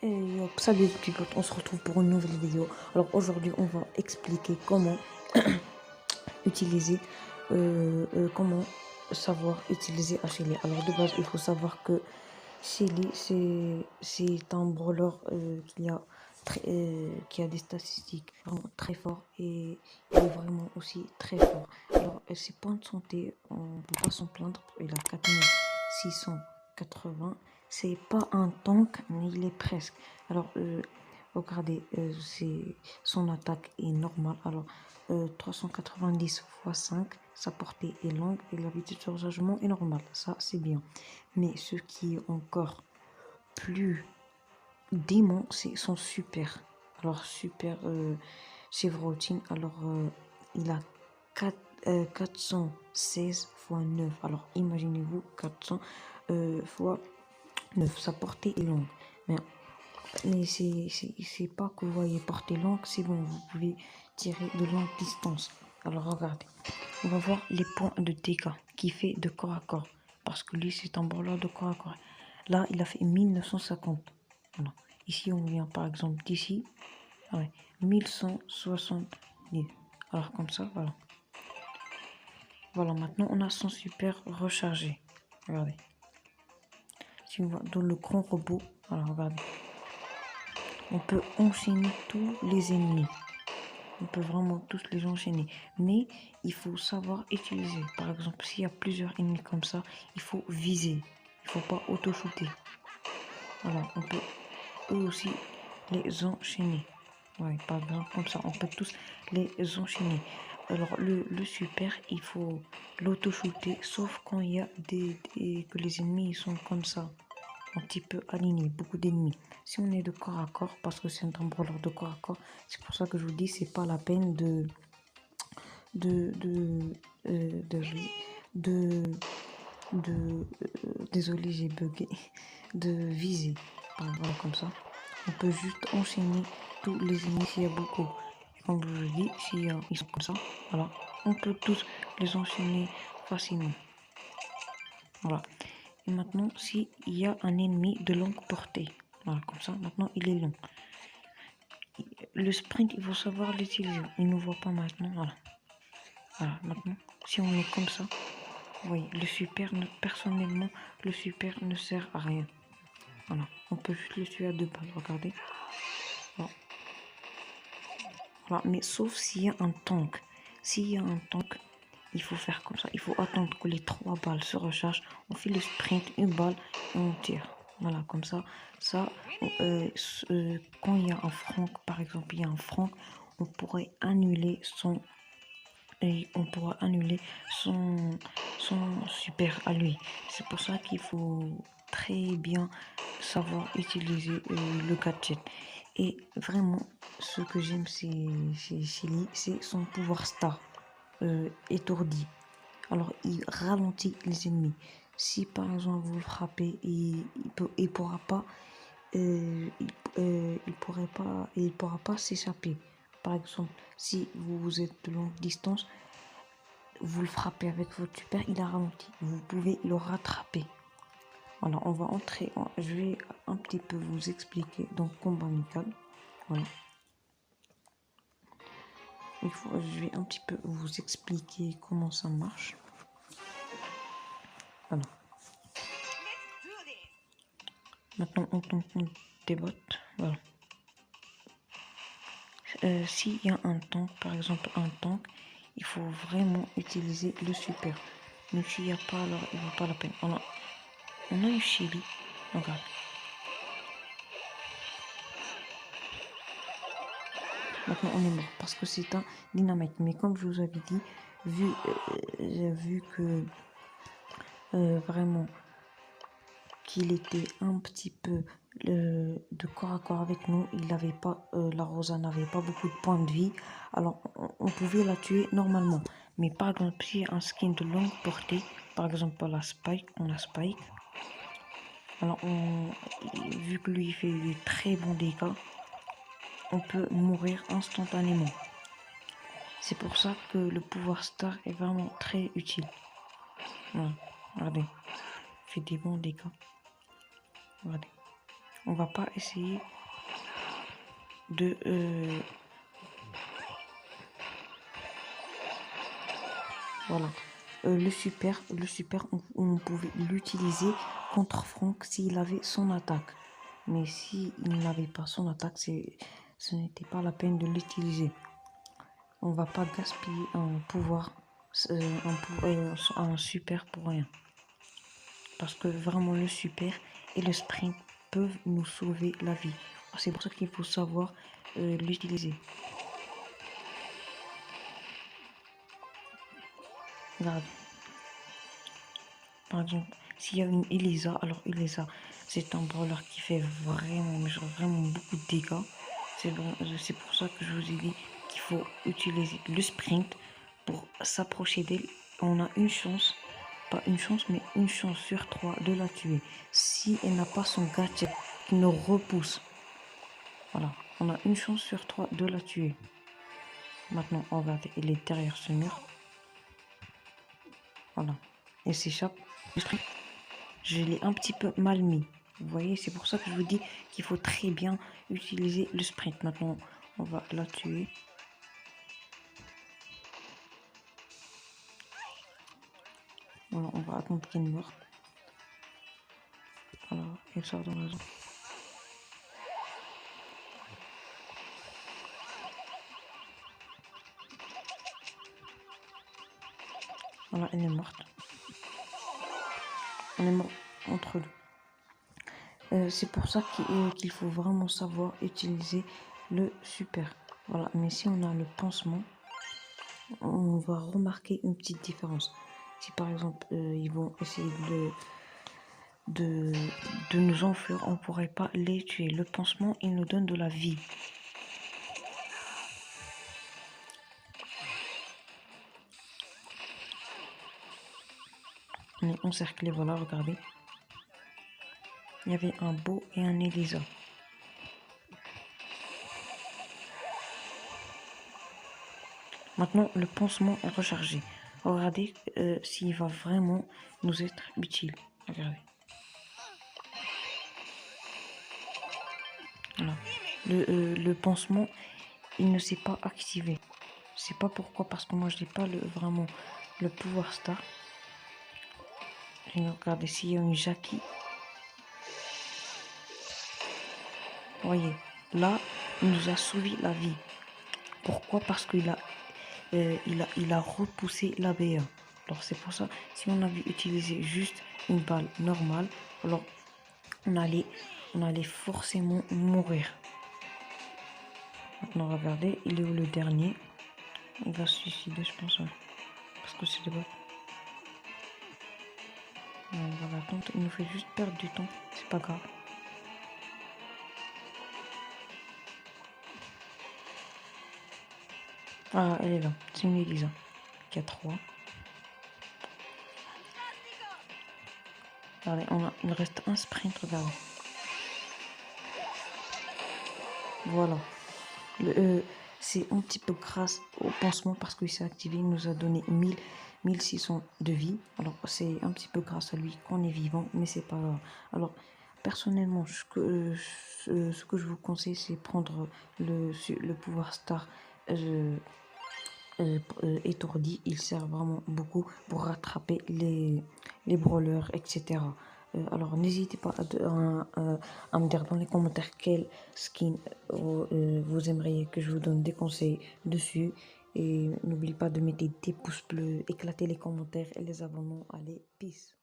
Et salut les pilotes, on se retrouve pour une nouvelle vidéo. Alors aujourd'hui on va expliquer comment utiliser, comment savoir utiliser Shelly. Alors de base il faut savoir que Shelly c'est un brawler qui a des statistiques vraiment très fortes et il est vraiment aussi très fort. Alors ses points de santé, on ne peut pas s'en plaindre, il a 4680. C'est pas un tank, mais il est presque. Alors, regardez, son attaque est normale. Alors, 390 x 5, sa portée est longue et la vitesse de rechargement est normale. Ça, c'est bien. Mais ce qui est encore plus démon, c'est son super. Alors, super Chevrolet. Alors, il a 416 x 9. Alors, imaginez-vous 400 fois 9. Sa portée est longue. Mais c'est pas que vous voyez portée longue, c'est bon, vous pouvez tirer de longue distance. Alors regardez, on va voir les points de dégâts qu'il fait de corps à corps. Parce que lui, c'est un brawler de corps à corps. Là, il a fait 1950. Voilà. Ici, on vient par exemple d'ici. Ouais, 1170. Alors comme ça, voilà. Voilà, maintenant on a son super rechargé. Regardez. Si on va dans le grand robot, voilà, regardez. On peut enchaîner tous les ennemis. On peut vraiment tous les enchaîner. Mais il faut savoir utiliser. Par exemple, s'il y a plusieurs ennemis comme ça, il faut viser. Il ne faut pas auto-shooter. Voilà, on peut eux aussi les enchaîner. Ouais, par exemple, comme ça, on peut tous les enchaîner. Alors, le super, il faut l'auto-shooter, sauf quand il y a que les ennemis ils sont comme ça. Un petit peu aligné, beaucoup d'ennemis. Si on est de corps à corps, parce que c'est un brawler de corps à corps, c'est pour ça que je vous dis, c'est pas la peine de désolé, j'ai bugué, de viser. Voilà, comme ça, on peut juste enchaîner tous les ennemis s'il y a beaucoup. Et comme je vous dis, ils sont comme ça, voilà, on peut tous les enchaîner facilement. Voilà. Et maintenant, s'il y a un ennemi de longue portée, voilà, comme ça, maintenant il est long. Le sprint, il faut savoir l'utiliser. Il ne voit pas maintenant, voilà. Voilà, maintenant, si on est comme ça, vous voyez, le super, personnellement, le super ne sert à rien. Voilà, on peut juste le tuer à 2 balles, regardez. Voilà. Voilà, mais sauf s'il y a un tank. S'il y a un tank, il faut faire comme ça. Il faut attendre que les 3 balles se rechargent. On fait le sprint, une balle et on tire. Voilà, comme ça. Quand il y a un franc, par exemple, il y a un franc, on pourrait annuler son super à lui. C'est pour ça qu'il faut très bien savoir utiliser le gadget. Et vraiment, ce que j'aime chez Shelly, c'est son pouvoir star étourdi. Alors, il ralentit les ennemis. Si par exemple vous le frappez, il pourra pas, il pourra pas s'échapper. Par exemple, si vous êtes de longue distance, vous le frappez avec votre super, il a ralenti. Vous pouvez le rattraper. Voilà, on va entrer. Je vais un petit peu vous expliquer dans combat amical. Voilà. Je vais un petit peu vous expliquer comment ça marche. Voilà. Maintenant, on tombe des bottes. Voilà. S'il y a un tank, par exemple un tank, il faut vraiment utiliser le super. Mais s'il n'y a pas, alors il ne vaut pas la peine. On a eu Shelly. Regarde. Maintenant on est mort parce que c'est un dynamite. Mais comme je vous avais dit, vu que vraiment qu'il était un petit peu de corps à corps avec nous, il n'avait pas, la Rosa n'avait pas beaucoup de points de vie, alors on pouvait la tuer normalement. Mais par exemple, si un skin de longue portée, par exemple la Spike, on a Spike, alors vu que lui il fait des très bons dégâts, on peut mourir instantanément. C'est pour ça que le pouvoir star est vraiment très utile. Voilà, regardez, il fait des bons dégâts. Regardez, on va pas essayer de voilà. Le super, on pouvait l'utiliser contre Franck s'il avait son attaque. Mais s'il n'avait pas son attaque, ce n'était pas la peine de l'utiliser. On va pas gaspiller un pouvoir, un super pour rien. Parce que vraiment le super et le sprint peuvent nous sauver la vie. C'est pour ça qu'il faut savoir l'utiliser. Regarde. Par exemple, s'il y a une Elisa, alors Elisa, c'est un brawler qui fait vraiment, mais genre vraiment beaucoup de dégâts. C'est pour ça que je vous ai dit qu'il faut utiliser le sprint pour s'approcher d'elle. On a une chance, pas une chance, mais une chance sur 3 de la tuer. Si elle n'a pas son gadget qui nous repousse, voilà, on a une chance sur 3 de la tuer. Maintenant, on va, elle est derrière ce mur. Voilà, elle s'échappe. Je l'ai un petit peu mal mis. Vous voyez, c'est pour ça que je vous dis qu'il faut très bien utiliser le sprint. Maintenant, on va la tuer. Voilà, on va attendre qu'elle meure. Voilà, elle sort dans la zone. Voilà, elle est morte. On est mort entre deux. C'est pour ça qu'il faut vraiment savoir utiliser le super. Voilà, mais si on a le pansement, on va remarquer une petite différence. Si par exemple, ils vont essayer de nous enfuir, on pourrait pas les tuer. Le pansement, il nous donne de la vie. On est encerclé, voilà, regardez. Il y avait un Beau et un Elisa. Maintenant, le pansement est rechargé. Regardez s'il va vraiment nous être utile. Regardez. Voilà. Le pansement, il ne s'est pas activé. Je sais pas pourquoi, parce que moi, je n'ai pas vraiment le pouvoir star. Et regardez, s'il y a une Jackie. Voyez, là, il nous a sauvé la vie. Pourquoi? Parce qu'il a, il a repoussé la BA. Alors c'est pour ça, si on avait utilisé juste une balle normale, alors on allait forcément mourir. Maintenant regardez, il est où le dernier? Il va se suicider, je pense, ouais. Parce que c'est des balles. On va l'attendre, il nous fait juste perdre du temps, c'est pas grave. Ah, elle est là, c'est une Elisa qui a 3. Regardez, il reste un sprint, regardez. Voilà. C'est un petit peu grâce au pansement parce qu'il s'est activé, il nous a donné 1600 de vie. Alors c'est un petit peu grâce à lui qu'on est vivant, mais c'est pas grave. Alors personnellement, ce que je vous conseille, c'est prendre le pouvoir star étourdi. Il sert vraiment beaucoup pour rattraper les brawlers, etc. Alors n'hésitez pas à me dire dans les commentaires quel skin vous aimeriez que je vous donne des conseils dessus. Et n'oubliez pas de mettre des pouces bleus, éclater les commentaires et les abonnements. Allez, peace!